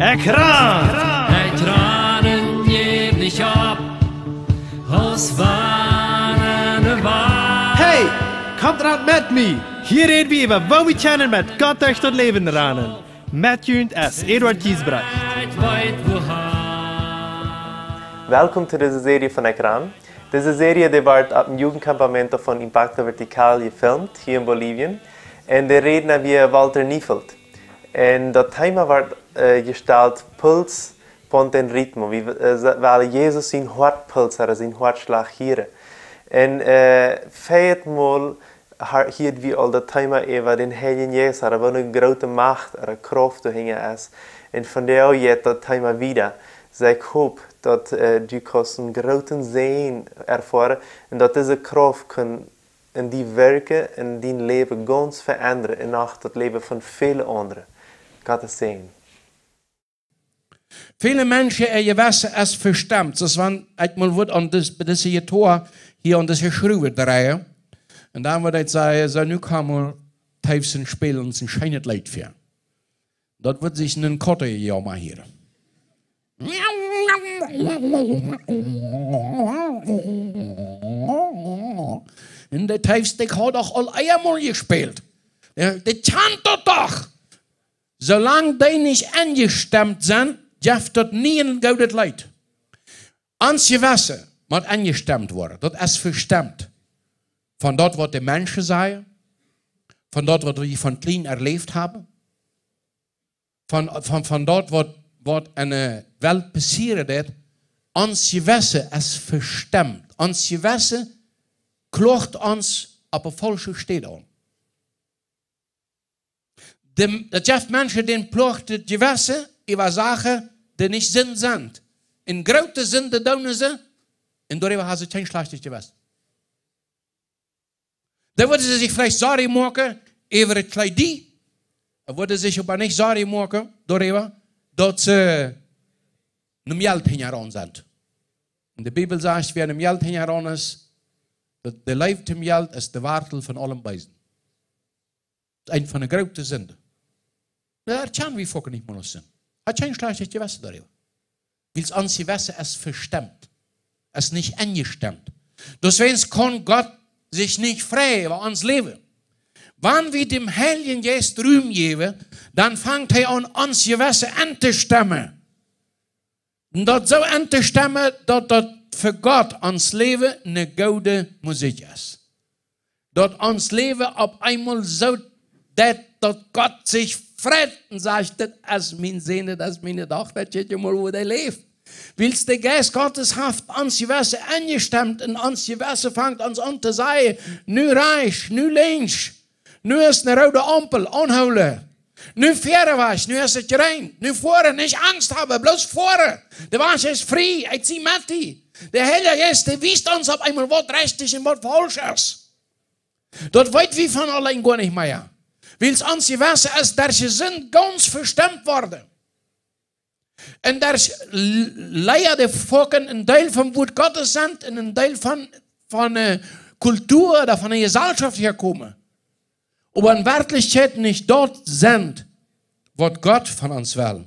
Ekran! Hij tranen jährlich ab, aus warnen Wahr. Hey, kommt ran mit mir! Hier reden wir über, wo wir kennen mit Gott durch das Leben ranen. Met junt als Eduard Giesbrecht. Welkom to deze serie van Ekran. Deze serie die wordt op een jugendcampamento van Impacto Vertical gefilmd, hier in Bolivien. En de reden wir Walter Niefeld. En dat thema wordt gesteld Puls von den Ritmo, weil Jesus zijn hartpuls had, zijn hartslag hier. En feitmal hier wir al dat thema over den Heiligen Jesus, er wat een grote macht, een kracht te hingen is. En vandaar jet dat thema wieder. Ik hoop dat du kannst een grote zin ervaren en dat deze kracht kan in die werken en die leven ganz veranderen en ook het leven van vele anderen. Gottes Segen. Viele Menschen gewassen als verstammt. Das waren einmal wird an das Tor hier an das Geschrübe drehen. Und dann wird ich sagen, so nu kann man Teufel spielen und es scheint Leid für. Dort wird sich einen Kotte ja mal hier. Und der Teufel hat auch all einmal gespielt. Der chant doch. Solange die nicht angestemmt sind, darf dort nie ein gutes Leid. Ans Gewässer muss angestemmt worden. Das ist verstemmt. Von dort, wo die Menschen seien, von dort, wo die von klein erlebt haben, von dort, wo eine Welt passiert ist, ans Gewässer ist verstemmt. Ans Gewässer klocht uns auf eine falsche Stelle an. Das gibt Menschen, die plocht das Gewässer über Sachen, die nicht Sinn sind. In große Sünde tun sie, und darüber haben sie kein schlechtes Gewässer. Da würden sie sich vielleicht sorry machen über das Kleidie, da würden sie sich aber nicht sorry machen darüber, dass sie einem Geld hingeran sind. In der Bibel sagt, wer einem Geld hingeran ist, der Leib im Geld ist der Wartel von allem Beisen. Das ist eine von den größten Sünden. Ja, das kann wie Focken nicht mehr sein. Hat kein schlechtes Gewässer darüber. Weil es ans Gewässer ist verstemmt. Es ist nicht angestemmt. Deswegen kann Gott sich nicht frei über uns leben. Wenn wir dem Heiligen Geist Ruhm geben, dann fängt er an, uns Gewässer anzustemmen. Und das so anzustemmen, dass das für Gott ans Leben eine gute Musik ist. Dass uns Leben auf einmal so, dass Gott sich freut und sagt, das ist mein Sehne, das ist meine Tochter, das ist ja mal, wo der lebt. Weil der Geist Gottes hat ans Gewässer angestemmt und ans Gewässer fängt uns an zu sagen, nu rechts, nu links, nu ist eine rote Ampel, anholen. Nu fähre was, nu ist es rein, nu vorne, nicht Angst haben, bloß vorne. Der Wasch ist frei, ich zieh mit die. Der Heilige Geist, der wisst uns auf einmal, was recht ist und was falsch ist. Dort weit wie von allein gar nicht mehr. Weil es ans Gewässer ist, dass sie sind ganz verstimmt worden. Und dass leider die Volken ein Teil vom Wort Gottes sind und ein Teil von der Kultur oder von der Gesellschaft herkommen. Aber in Wirklichkeit nicht dort sind, was Gott von uns will.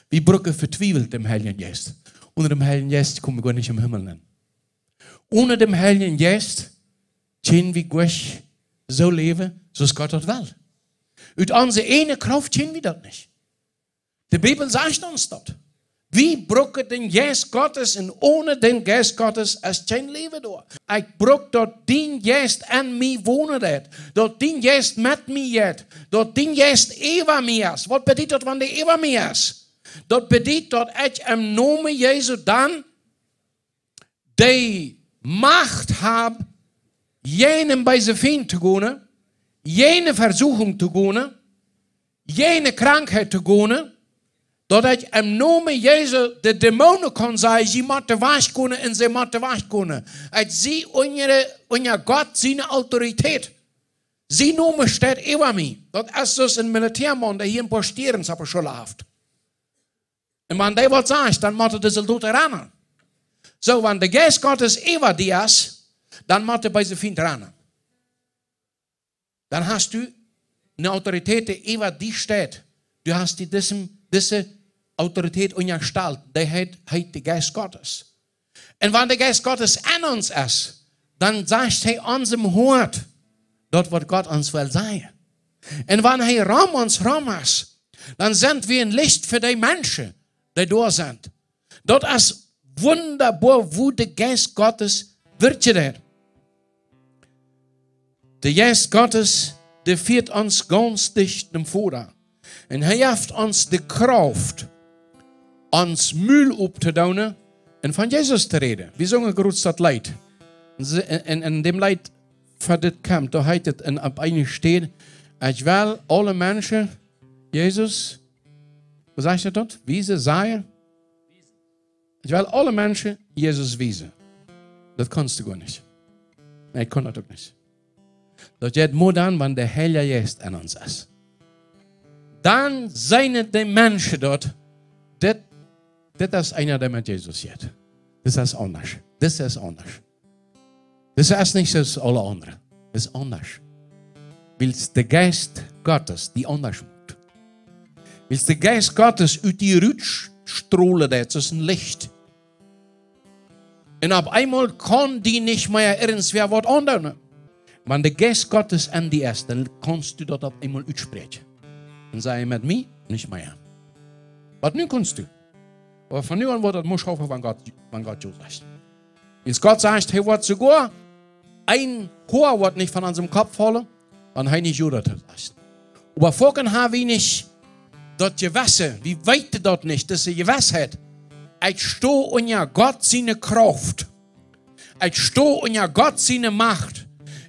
Wir brücken vertwiebelt dem Heiligen Geist. Ohne dem Heiligen Geist kommen wir gar nicht im Himmel hin. Ohne dem Heiligen Geist können wir gar so leben, so es Gott das will. Uit onze ene Kraft können wir das nicht. Die Bibel sagt uns das. Wir brauchen den Geist Gottes und ohne den Geist Gottes ist kein Leben da. Ich brauche dort den Geist an mir wohnen hat. Dort den Geist mit mir hat. Dort den Geist über mir ist. Was bedeutet das, wenn der über mir ist? Das bedeutet, dass ich im Namen Jesu dann die Macht habe, jenem bei sich Feind zu gehen, jene Versuchung zu gehen, jene Krankheit zu gehen, dass ich im Namen Jesu die Dämonen kann sagen, sie müssen wasch können und sie müssen wasch können. Ich sehe unser Gott, seine Autorität. Sie Name steht über mich. Das ist so ein Militärmann, der hier in Postieren zur Schule hat. Und wenn der was sagt, dann muss er das ran. So, wenn der Geist Gottes über dir ist, dann muss er bei sich Feind ran. Dann hast du eine Autorität, die über dich steht. Du hast diese Autorität und Gestalt, der hat der Geist Gottes. Und wenn der Geist Gottes an uns ist, dann sagt er unserem Hort, dort wird Gott uns will sein. Und wenn er uns rum ist, dann sind wir ein Licht für die Menschen, die da sind. Dort ist wunderbar, wo der Geist Gottes wird. Der Geist Gottes, der führt uns ganz dicht dem Vorder. Und er gibt uns die Kraft, uns Müll abzudauen und von Jesus zu reden. Wir sagen gerade das Leid. In dem Leid, für das kommt, da heißt es, ab einem steht, ich will alle Menschen, Jesus, was sagt er dort? Wiese, sagen? Ich will alle Menschen Jesus wiesen. Das kannst du gar nicht. Nein, ich kann das auch nicht. Das geht nur dann, wenn der Heilige Geist an uns ist. Dann sind die Menschen dort, das ist einer, der mit Jesus geht. Das ist anders. Das ist anders. Das ist nicht so als alle anderen. Das ist anders. Weil es der Geist Gottes, die anders macht. Weil es der Geist Gottes uit die Rutschstrahlen, das ist ein Licht. Und auf einmal kann die nicht mehr irgendwer was ändern. Wenn der Geist Gottes an die ist, dann kannst du dort auf einmal aussprechen. Und sagen, mit mir nicht mehr. Was nun kannst du? Aber von nun an wird das muss hoffen, wenn Gott so sagt. Wenn Gott sagt, er wird sogar ein Haar wird nicht von unserem Kopf fallen, wenn er nicht Judas sagt. Aber vorhin haben wir nicht dort Gewässer, wie weit dort nicht, dass er Gewässer hat. Ich stehe unter Gott seine Kraft. Ich stehe unter Gott seine Macht.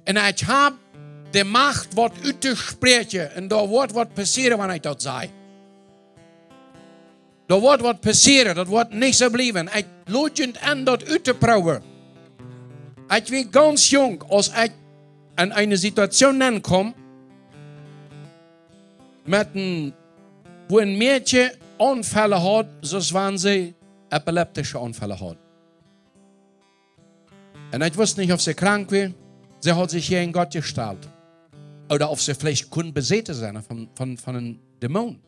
Und ich habe die Macht, was auszusprechen. Und da wird was passieren, wenn ich das sage. Da wird was passieren, das wird nicht so bleiben. Ich lade an, das auszuprobieren. Ich bin ganz jung, als ich in eine Situation ankomme, wo ein Mädchen Anfälle hat, so wenn sie epileptische Anfälle hat. Und ich wusste nicht, ob sie krank war. Sie hat sich hier in Gott gestellt. Oder ob sie vielleicht besessen sein von einem Dämon.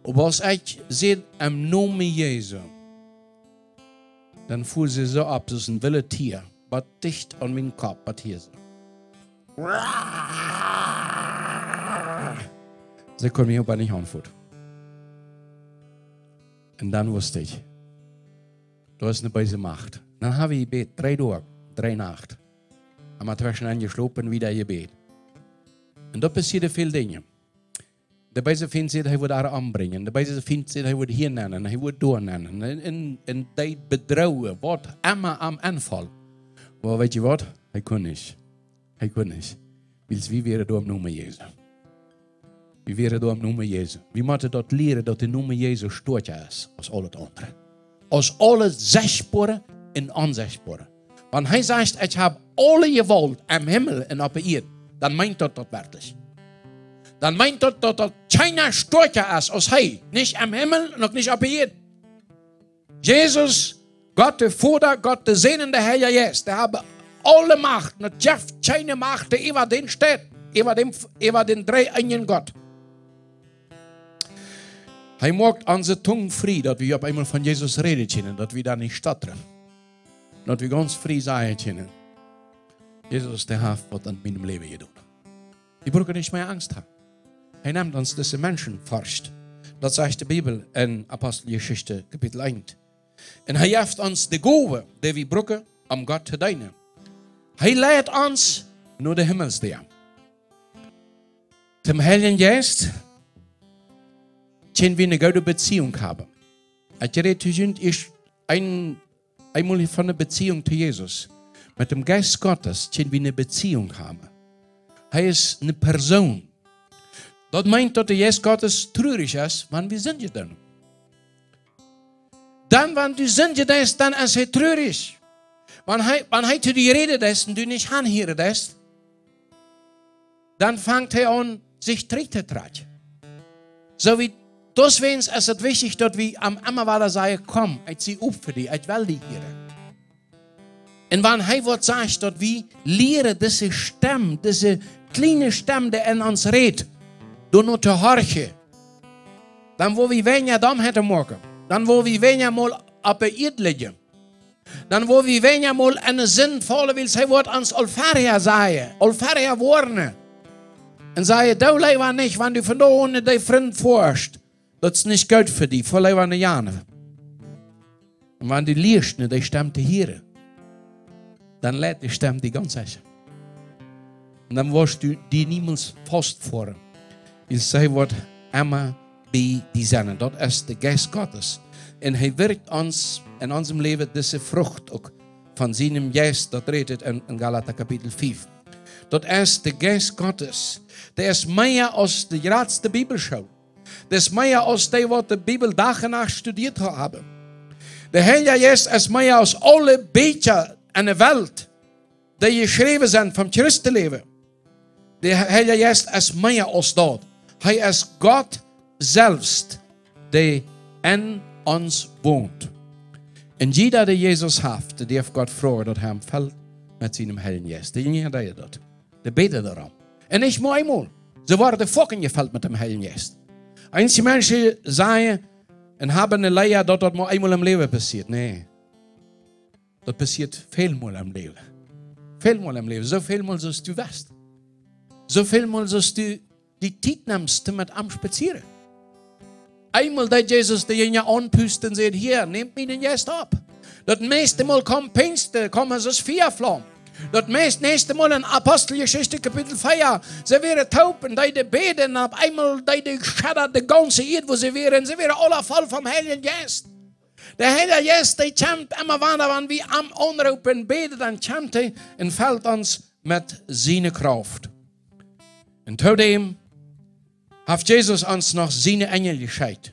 Aber als ich sehe, im Namen Jesu, dann fuhr sie so ab, das ist ein wildes Tier, was dicht an meinen Kopf, was hier so. Sie konnte mich aber nicht anfuhren. Und dann wusste ich, da ist eine böse Macht. Dann habe ich gebetet, 3 Tage, 3 Nacht. Haben wir zwischen eingeschlafen, wieder gebetet. Und da passieren viele Dinge. Der Böse findet sich, er würde auch anbringen. Der Böse findet sich, er würde hier nennen, er würde da nennen. Und die bedrohen, was immer am Anfall. Aber weißt du was? Er kann nicht. Er kann nicht. Weil wie wäre da im Namen Jesu? Wie wäre da im Namen Jesu? Wir müssen dort lernen, dass der Name Jesu stärker ist als alles andere. Als alles Sichtbare und Unsichtbare. Wenn er sagt, ich habe alle Gewalt am Himmel und auf der Erde, dann meint er das wirklich. Dann meint er, dass keiner stärker ist als er. Nicht am Himmel und nicht auf der Erde. Jesus, Gott der Vater, Gott der sehnende Herr Jesus, der hat alle Macht. Und es gibt keine Macht, die über den steht. Über den dreieinigen Gott. Er macht unsere Zunge frei, dass wir auf einmal von Jesus reden können, dass wir da nicht stottern. Dass wir ganz frei sagen können. Jesus, der hat was an meinem Leben getan. Wir brauchen nicht mehr Angst haben. Er nimmt uns diese Menschen forscht. Das sagt die Bibel in Apostelgeschichte, Kapitel 1. Und er gibt uns die Gabe, die wir brauchen, um Gott zu dienen. Er lädt uns nur den Himmelsdienst. Zum Heiligen Geist können wir eine gute Beziehung haben. Ich rede einmal von einer Beziehung zu Jesus. Mit dem Geist Gottes können wir eine Beziehung haben. Er ist eine Person. Das meint, dass der Geist Gottes traurig ist, wann wir sind dann. Dann, wenn du sind ist, dann ist er traurig. Wenn er zu dir redet ist und du nicht anhörst, dann fängt er an, sich zu tragen. So wie deswegen ist es wichtig, dass wir am Ammerwader sagen, komm, ich ziehe auf für dich, ich will dich hören. Und wenn er wird sagt, dass wir lernen, diese Stimme, diese kleine Stimme, die in uns redet, du nur zu horchen. dann wo wir weniger Dom hätten morgen, dann wo wir weniger mal auf der Erde liegen, dann wo wir weniger mal eine sinnvolle will, sie wird ans Olfaria sagen, Olfaria warnen. Und sagen, du leber nicht, wenn du von da unten dein Freund forschst, das ist nicht gut für dich, vor leber eine Jahre. Und wenn du liest, die stimmt hier, dann lädt die Stimme die ganz sicher. Und dann wirst du die niemals fast vor. Weil sie wird immer bei die Sonne. Das ist der Geist Gottes. Und er wirkt uns in unserem Leben diese Frucht auch von seinem Geist, das redet in Galater Kapitel 5. Das ist der Geist Gottes. Der ist mehr als die letzte Bibelschule. Das ist mehr als die, was die Bibel Tag und Nacht studiert haben. Der Heilige Geist ist mehr als alle Bücher in der Welt, die geschrieben sind vom Christenleben. Der Heilige Geist ist mehr als dort. Er ist Gott selbst, der in uns wohnt. Und jeder, der Jesus hat, der darf Gott fragen, dass er fällt mit seinem Heiligen Geist. Der dort. Der betet darum. Und nicht nur einmal. Sie worden fucking gefällt mit dem Heiligen Geist. Einige Menschen sagen und haben eine Leier, dass das nur einmal im Leben passiert. Nee. Das passiert vielmal im Leben. Vielmal im Leben. So vielmal, als du weißt. So vielmal, als du die Zeit nimmst, mit am Spazieren. Einmal, da Jesus den anpust und sagt, hier, nehmt mir den Geist ab. Das nächste Mal kommt Pfingsten, kommen so 4 Flammen. Das nächste Mal in Apostelgeschichte Kapitel 4, sie wären taub und die beten, ab einmal die schattert die ganze Erde, wo sie wären alle voll vom Heiligen Geist. Der Heilige Geist, der kämpft immer weiter, wenn wir am Anrufen beten, dann kämpft er und fällt uns mit seiner Kraft. Und zudem hat Jesus uns noch seine Engel geschickt.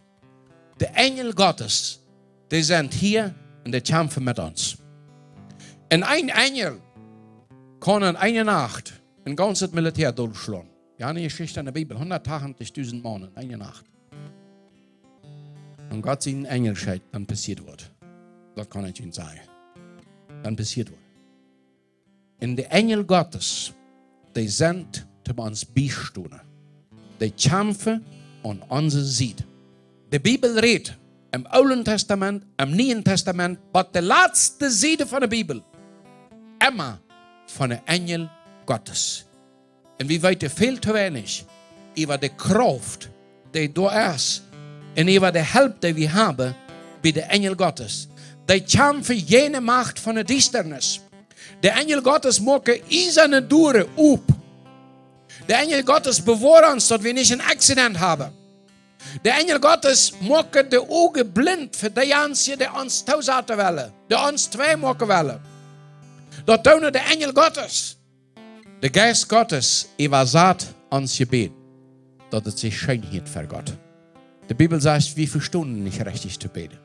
Die Engel Gottes, die sind hier und die kämpfen mit uns. Und ein Engel kann in einer Nacht ein ganzes Militär durchschlagen. Ja, eine Geschichte in der Bibel, 180.000 Mann in einer Nacht. Und Gott seinen Engel schickt, dann passiert wird. Das kann ich Ihnen sagen. Dann passiert wird. Und die Engel Gottes, die sind zu uns Beistunden. Die kämpfen an unserer Seite. Die Bibel redet im Alten Testament, im Neuen Testament, aber die letzte Seite von der Bibel immer von den Engel Gottes. Und wir weten viel zu wenig über die Kraft, die da ist, und über die Hilfe, die wir haben, bei den Engel Gottes. Die kämpfen jene Macht von der Düsternis. Der Engel Gottes machen eiserne Türen auf. Der Engel Gottes bewahrt uns, dass wir nicht ein Accident haben. Der Engel Gottes macht die Augen blind für die Einzigen, die uns tausenden wollen, die uns zwei machen wollen. Das tun der Engel Gottes. Der Geist Gottes übersagt uns Gebet, dass es sich Schönheit für Gott. Die Bibel sagt, wir verstehen nicht richtig zu beten.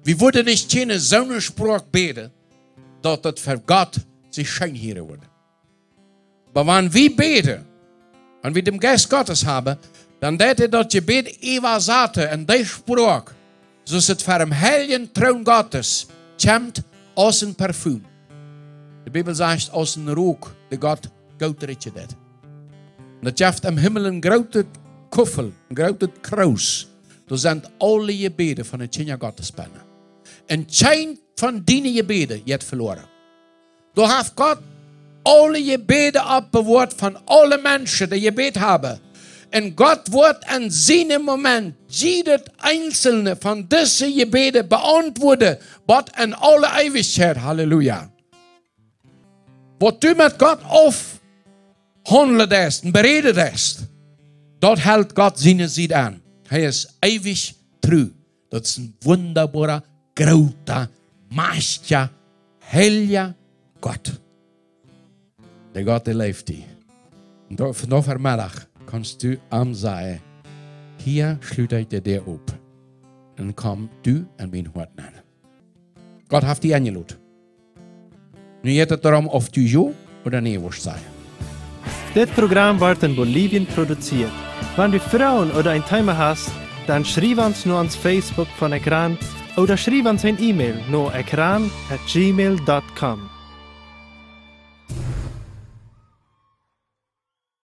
Wir würden nicht keine Sonnenspruch beten, dass das für Gott sich Schönheit wird. Aber wenn wir beten, und wir den Geist Gottes haben, dann wird das Gebet übersagt und der Spruch, so ist es für den heiligen Thron Gottes, kommt aus dem Parfüm. Die Bibel sagt, aus dem Rook, der Gott Gott riecht das. Und das gibt im Himmel ein großes Kuffel, ein großes Kreuz. Da sind alle Gebete von den Kinder Gottes drin. Und kein von deinen Gebeten wird verloren. Da hat Gott alle Gebete abbewahrt von allen Menschen, die Gebet haben. Und Gott wird in seinem Moment jedes einzelne von diesen Gebeten beantworten, was in alle Ewigkeit. Halleluja. Was du mit Gott aufhandelst und beredest, dort hält Gott seine Seite an. Er ist ewig treu. Das ist ein wunderbarer, großer, mächtiger, heiliger Gott. Der Gott, der lebt dich. Und noch am Mittag kannst du am sagen, hier schließt ich dir ab. Und komm du an mein Hort an. Gott hat dich eingeladen. Nu geht es darum, ob du ja oder nein willst sein. Das Programm wird in Bolivien produziert. Wenn du Frauen oder ein Thema hast, dann schreib uns nur ans Facebook von Ekran oder schreib uns ein E-Mail nur ekran@gmail.com.